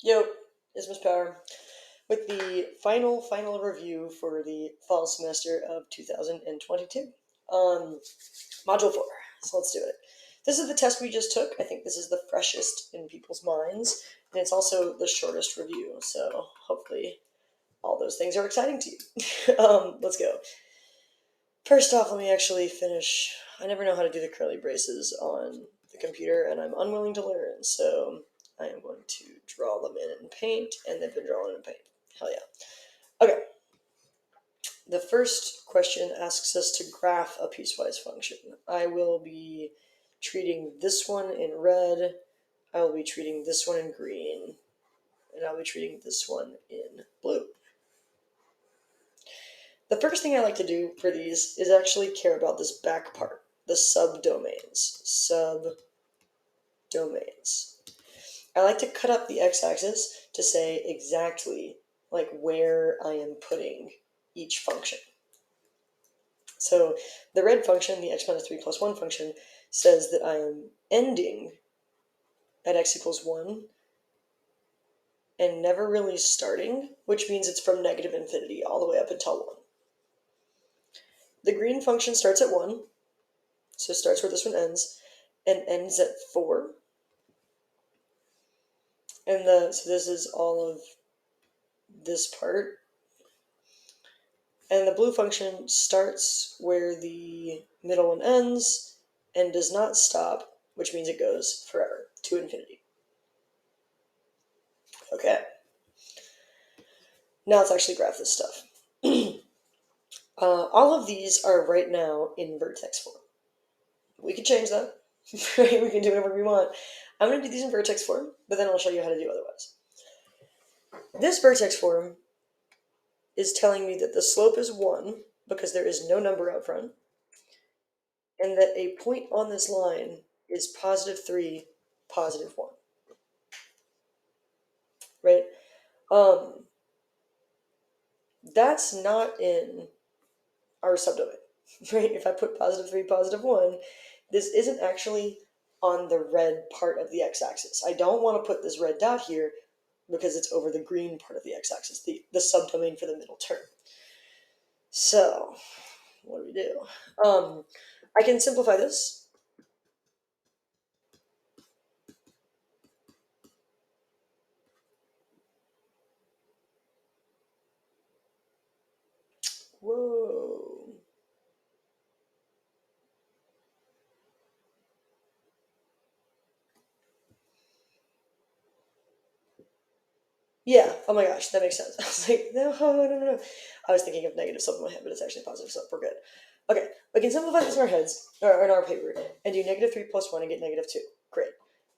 Yo, it's Miss Power with the final review for the fall semester of 2022 on Module 4. So let's do it. This is the test we just took. I think this is the freshest in people's minds, and it's also the shortest review, so hopefully all those things are exciting to you. Let's go. First off, let me actually finish. I never know how to do the curly braces on the computer, and I'm unwilling to learn, so I am going to draw them in paint, and they've been drawn in paint. Hell yeah. Okay. The first question asks us to graph a piecewise function. I will be treating this one in red, I will be treating this one in green, and I'll be treating this one in blue. The first thing I like to do for these is actually care about this back part, the subdomains. Subdomains. I like to cut up the x-axis to say exactly like where I am putting each function. So the red function, the x minus 3 plus 1 function, says that I am ending at x equals 1 and never really starting, which means it's from negative infinity all the way up until 1. The green function starts at 1, so it starts where this one ends, and ends at 4. And so this is all of this part. And the blue function starts where the middle one ends and does not stop, which means it goes forever, to infinity. Okay. Now let's actually graph this stuff. All of these are right now in vertex form. We can change that. Right? We can do whatever we want. I'm going to do these in vertex form, but then I'll show you how to do otherwise. This vertex form is telling me that the slope is 1 because there is no number out front, and that a point on this line is positive 3, positive 1. Right? That's not in our subdomain. Right? If I put positive 3, positive 1, this isn't actually on the red part of the x-axis. I don't want to put this red dot here because it's over the green part of the x-axis, the subdomain for the middle term. So, what do we do? I can simplify this. Whoa. Yeah, oh my gosh, that makes sense. I was like, no. I was thinking of negative stuff in my head, but it's actually positive stuff. We're good. Okay, we can simplify this in our heads, or in our paper, and do negative 3 plus 1 and get negative 2. Great.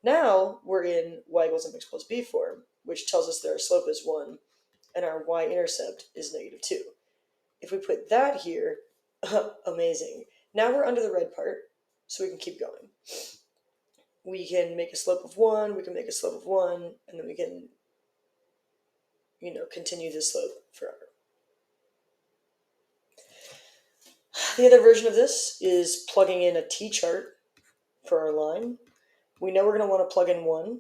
Now we're in y equals mx plus b form, which tells us that our slope is 1 and our y-intercept is negative 2. If we put that here, amazing. Now we're under the red part, so we can keep going. We can make a slope of 1, we can make a slope of 1, and then we can continue this slope forever. The other version of this is plugging in a t-chart for our line. We know we're going to want to plug in 1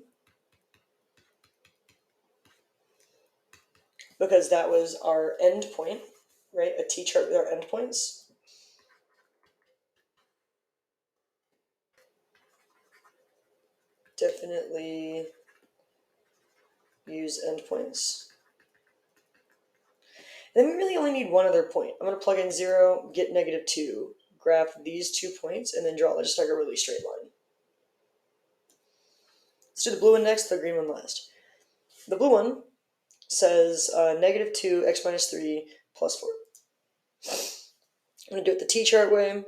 because that was our end point, right? A t-chart with our endpoints. Definitely use endpoints. Then we really only need one other point. I'm going to plug in 0, get negative 2, graph these 2 points, and then draw just like a really straight line. Let's do the blue one next, the green one last. The blue one says negative 2, x minus 3, plus 4. I'm going to do it the t-chart way.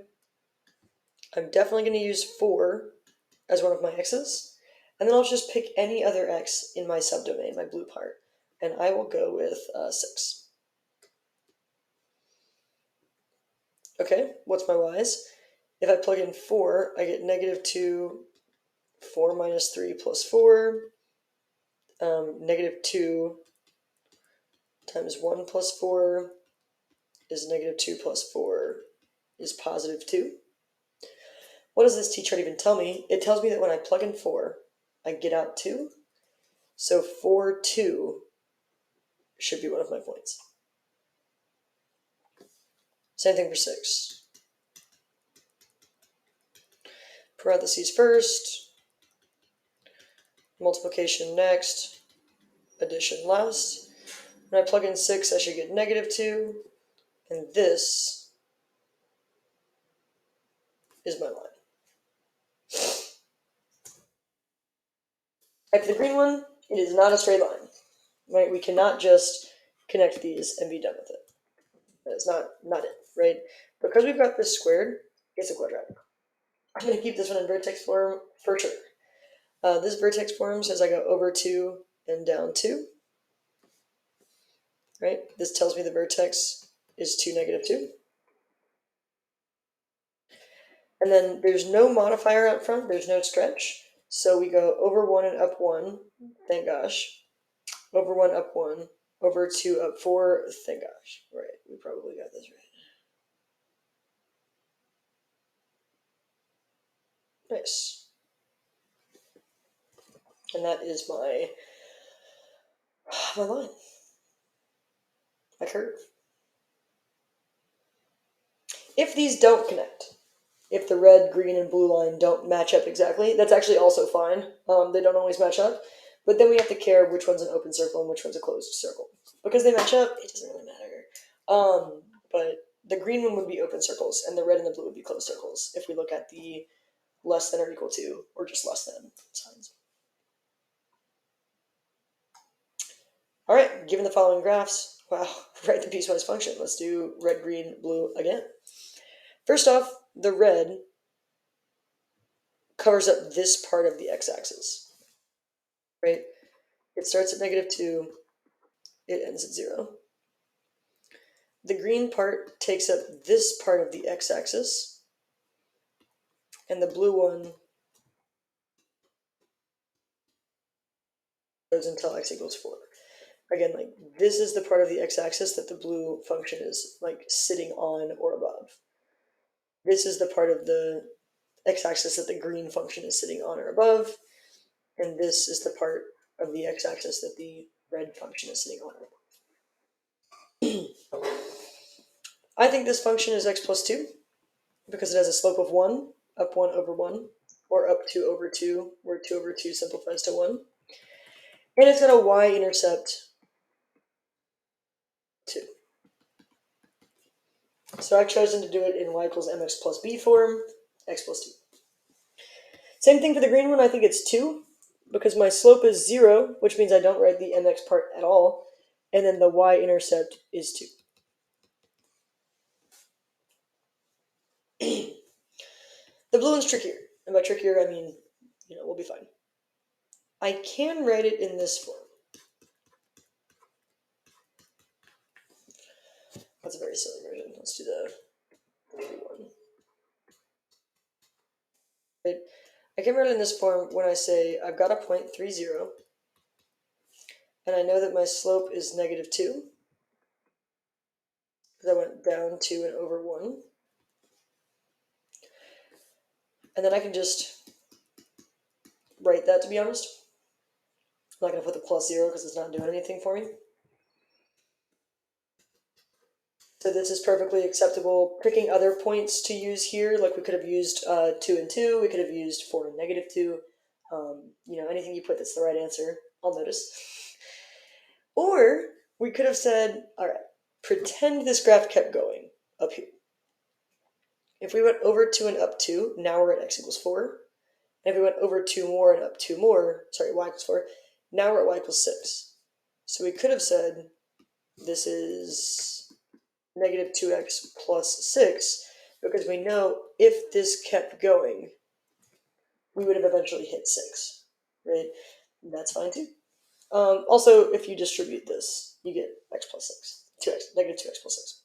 I'm definitely going to use 4 as one of my x's, and then I'll just pick any other x in my subdomain, my blue part, and I will go with 6. Okay, what's my y's? If I plug in 4, I get negative 2, 4 minus 3 plus 4, negative 2 times 1 plus 4 is negative 2 plus 4 is positive 2. What does this t-chart even tell me? It tells me that when I plug in 4, I get out 2, So 4, 2 should be one of my points. Same thing for 6. Parentheses first, multiplication next, addition last. When I plug in 6, I should get -2, and this is my line. Like the green one, it is not a straight line. Right? We cannot just connect these and be done with it. That's not it, right? Because we've got this squared, it's a quadratic. I'm going to keep this one in vertex form for sure. This vertex form says I go over 2 and down 2. Right? This tells me the vertex is 2, -2. And then there's no modifier up front, there's no stretch. So we go over 1 and up 1, thank gosh. Over 1, up 1. Over 2, up 4, thank gosh. Right, we probably got this right. Nice. And that is my line, my curve. If these don't connect, if the red, green, and blue line don't match up exactly, that's actually also fine. They don't always match up. But then we have to care which one's an open circle and which one's a closed circle. Because they match up, it doesn't really matter. But the green one would be open circles, and the red and the blue would be closed circles if we look at the less than or equal to, or just less than signs. All right, given the following graphs, wow, write the piecewise function. Let's do red, green, blue again. First off, the red covers up this part of the x-axis, right? It starts at -2, it ends at 0. The green part takes up this part of the x-axis, and the blue one goes until x equals 4. Again, like this is the part of the x-axis that the blue function is like sitting on or above. This is the part of the x-axis that the green function is sitting on or above, and this is the part of the x-axis that the red function is sitting on or above. I think this function is x plus 2 because it has a slope of 1, up 1 over 1, or up 2 over 2, where 2 over 2 simplifies to 1. And it's got a y-intercept 2. So I've chosen to do it in y equals mx plus b form, x plus 2. Same thing for the green one, I think it's 2, because my slope is 0, which means I don't write the mx part at all, and then the y-intercept is 2. The blue one's trickier, and by trickier I mean, we'll be fine. I can write it in this form. That's a very silly version. Let's do the one. Right? I can write it in this form when I say I've got a point 3, 0, and I know that my slope is -2, because I went down 2 and over 1. And then I can just write that, to be honest. I'm not going to put the plus 0 because it's not doing anything for me. So this is perfectly acceptable. Picking other points to use here, like we could have used 2 and 2, we could have used 4 and -2. Anything you put that's the right answer, I'll notice. Or we could have said, all right, pretend this graph kept going up here. If we went over 2 and up 2, now we're at x equals 4. And if we went over 2 more and up 2 more, sorry, y equals 4, now we're at y equals 6. So we could have said this is -2x plus 6, because we know if this kept going, we would have eventually hit 6, right? That's fine too. Also, if you distribute this, you get x plus 6, -2x plus 6.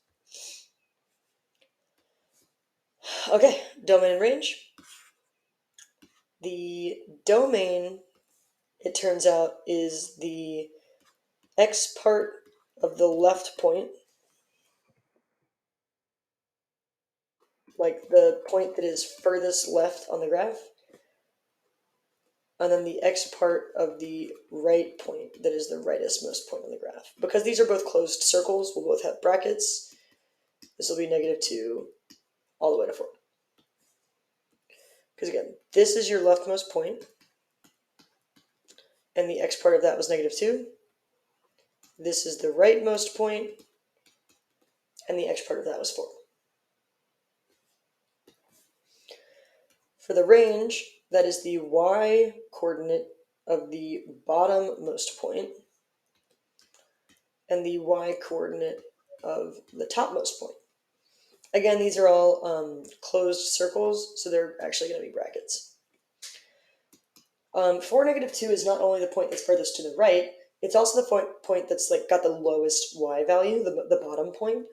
Okay, domain and range. The domain, it turns out, is the x part of the left point, like the point that is furthest left on the graph, and then the x part of the right point that is the rightestmost point on the graph. Because these are both closed circles, we'll both have brackets. This will be -2 all the way to 4. Because again, this is your leftmost point, and the x part of that was -2. This is the rightmost point, and the x part of that was 4. For the range, that is the y coordinate of the bottommost point and the y coordinate of the topmost point. Again, these are all closed circles, so they're actually going to be brackets. 4, -2 is not only the point that's furthest to the right, it's also the point that's like got the lowest y value, the bottom point.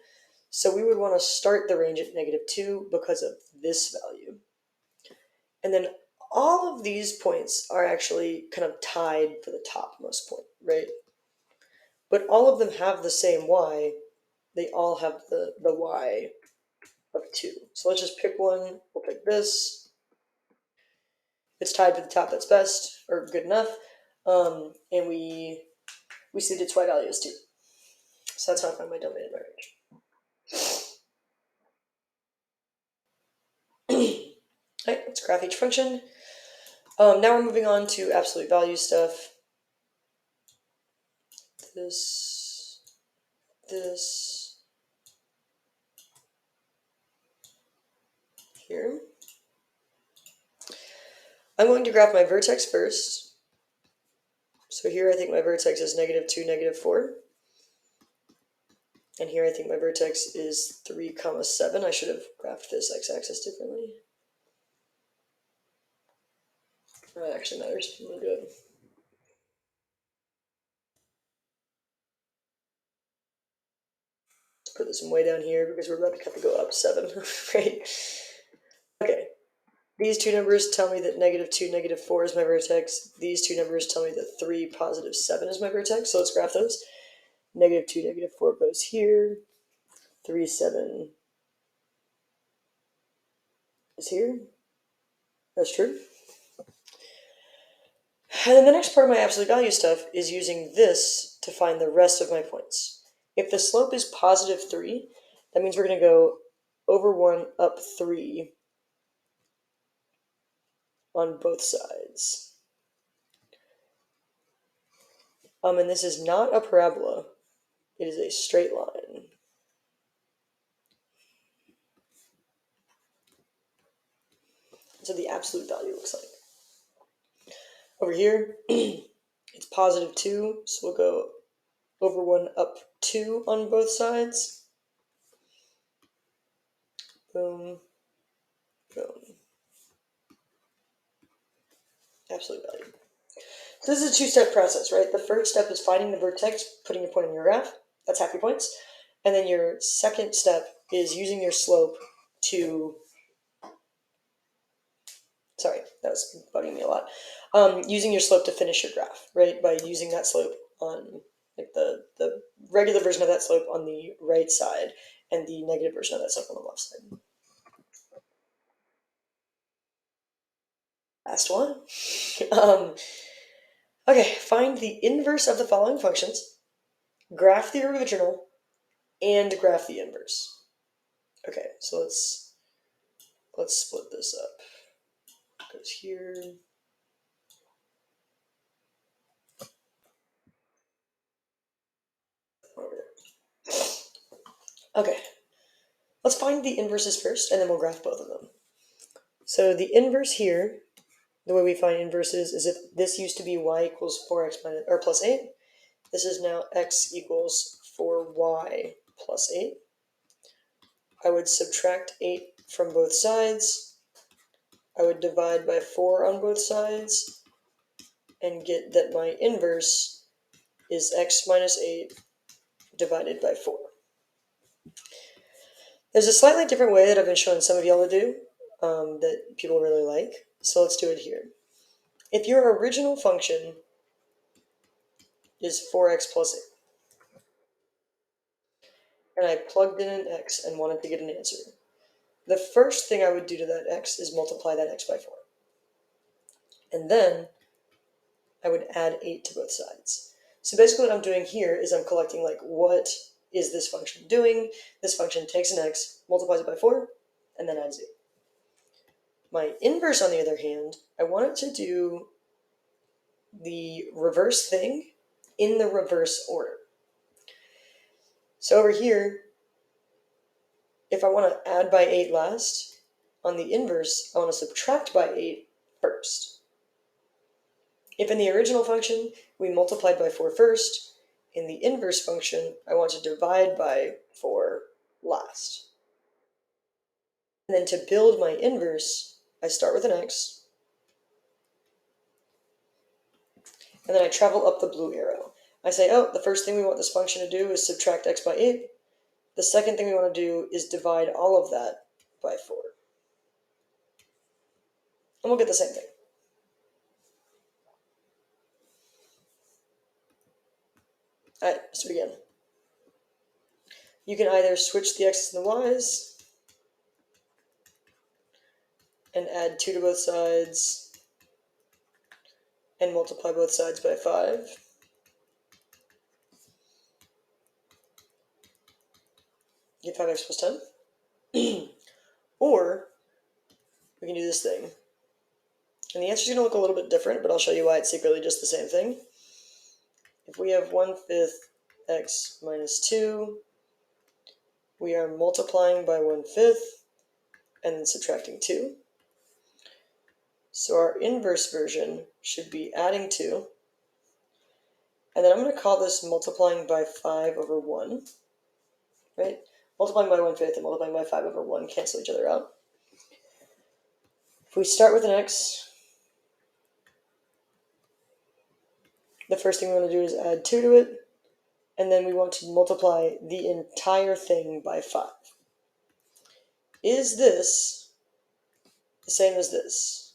So we would want to start the range at -2 because of this value. And then all of these points are actually kind of tied for the topmost point, right? But all of them have the same y. They all have the y of 2. So let's just pick one. We'll pick this. It's tied for the top, that's best, or good enough. And we see its y value is 2. So that's how I find my domain and my range. All right, let's graph each function. Now we're moving on to absolute value stuff. This, here. I'm going to graph my vertex first. So here I think my vertex is -2, -4. And here I think my vertex is 3, 7. I should have graphed this x-axis differently. That actually matters. I'm going to do it. Let's put this way down here because we're about to have to go up 7, right? Okay. These two numbers tell me that -2, -4 is my vertex. These two numbers tell me that 3, 7 is my vertex. So let's graph those. -2, -4 goes here. 3, 7 is here. That's true. And then the next part of my absolute value stuff is using this to find the rest of my points. If the slope is +3, that means we're going to go over 1, up 3 on both sides. And this is not a parabola. It is a straight line. So the absolute value looks like. Over here, it's +2, so we'll go over 1, up 2 on both sides. Boom, boom. Absolute value. So this is a two-step process, right? The first step is finding the vertex, putting your point in your graph. That's half your points. And then your second step is using your slope to... Sorry, that was bugging me a lot. Using your slope to finish your graph, right? By using that slope on like the regular version of that slope on the right side and the negative version of that slope on the left side. Last one. Okay, find the inverse of the following functions, graph the original, and graph the inverse. Okay, so let's split this up. It goes here. Over there. Okay, let's find the inverses first, and then we'll graph both of them. So the inverse here, the way we find inverses is if this used to be y equals 4x minus, or plus 8, this is now x equals 4y plus 8. I would subtract 8 from both sides. I would divide by 4 on both sides and get that my inverse is x minus 8 divided by 4. There's a slightly different way that I've been showing some of y'all to do that people really like, so let's do it here. If your original function is 4x plus 8, and I plugged in an x and wanted to get an answer, the first thing I would do to that x is multiply that x by 4. And then I would add 8 to both sides. So basically what I'm doing here is I'm collecting like what is this function doing. This function takes an x, multiplies it by 4, and then adds 8. My inverse, on the other hand, I want it to do the reverse thing in the reverse order. So over here, if I want to add by 8 last, on the inverse, I want to subtract by 8 first. If in the original function we multiplied by 4 first, in the inverse function, I want to divide by 4 last. And then to build my inverse, I start with an x, and then I travel up the blue arrow. I say, oh, the first thing we want this function to do is subtract x by 8. The second thing we want to do is divide all of that by 4. And we'll get the same thing. All right, let's begin. You can either switch the x's and the y's and add 2 to both sides and multiply both sides by 5. Get 5x plus 10. Or we can do this thing. And the answer is going to look a little bit different, but I'll show you why it's secretly just the same thing. If we have 1/5 x minus 2, we are multiplying by 1/5 and then subtracting 2. So our inverse version should be adding 2. And then I'm going to call this multiplying by 5 over 1. Right? Multiplying by 1/5 and multiplying by 5 over 1 cancel each other out. If we start with an x, the first thing we want to do is add 2 to it, and then we want to multiply the entire thing by 5. Is this the same as this?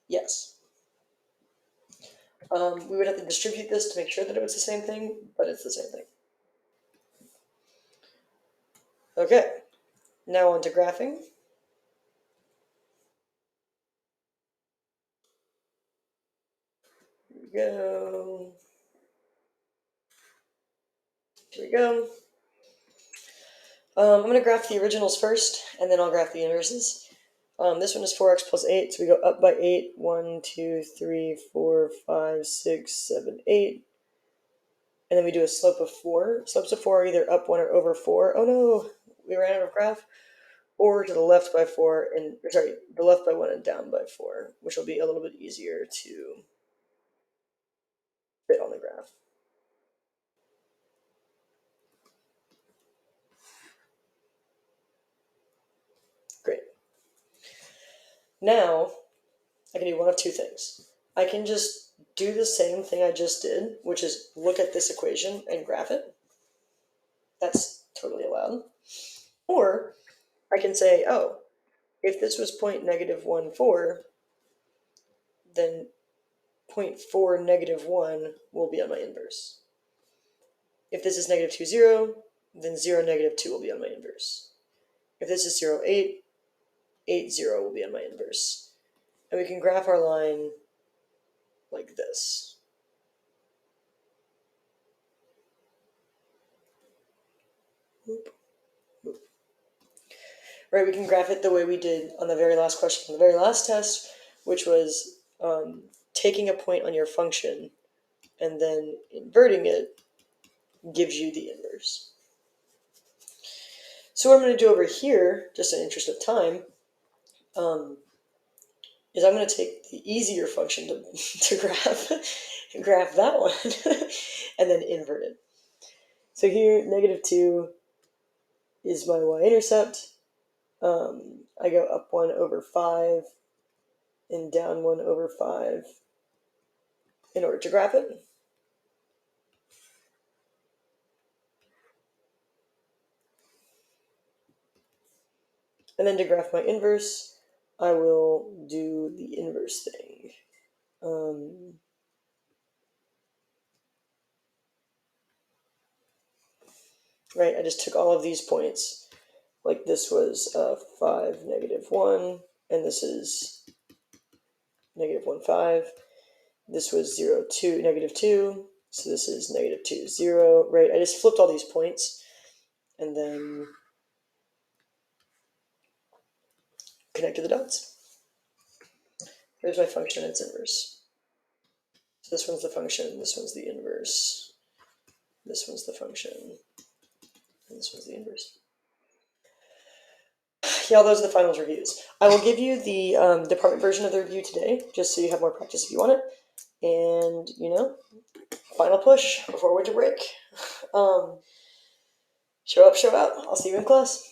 Yes. We would have to distribute this to make sure that it was the same thing, but it's the same thing. Okay, now on to graphing. Here we go. Here we go. I'm going to graph the originals first, and then I'll graph the inverses. This one is 4x plus 8, so we go up by 8. 1, 2, 3, 4, 5, 6, 7, 8. And then we do a slope of 4. Slopes of 4 are either up 1 or over 4. Oh no, we ran out of graph. Or to the left by 4, and sorry, the left by 1 and down by 4, which will be a little bit easier to fit on the graph. Great. Now, I can do one of two things. I can just do the same thing I just did, which is look at this equation and graph it. That's totally allowed. Or I can say, oh, if this was 0.-14, then 0.4 negative 1 will be on my inverse. If this is -2, 0, then 0, -2 will be on my inverse. If this is 0, 8, 8, 0 will be on my inverse. And we can graph our line like this. Whoop, whoop. Right, we can graph it the way we did on the very last question, on the very last test, which was taking a point on your function and then inverting it gives you the inverse. So what I'm going to do over here, just in the interest of time, is I'm going to take the easier function to graph that one, and then invert it. So here, -2 is my y-intercept. I go up 1 over 5 and down 1 over 5 in order to graph it. And then to graph my inverse, I will do the inverse thing. Right, I just took all of these points. Like this was 5, -1, and this is -1, 5. This was 0, 2, negative 2. So this is negative 2, 0, right? I just flipped all these points and then connected the dots. Here's my function and its inverse. So this one's the function, this one's the inverse. This one's the function, and this one's the inverse. Yeah, those are the finals reviews. I will give you the department version of the review today, just so you have more practice if you want it. And, you know, final push before winter break. Show up, show out. I'll see you in class.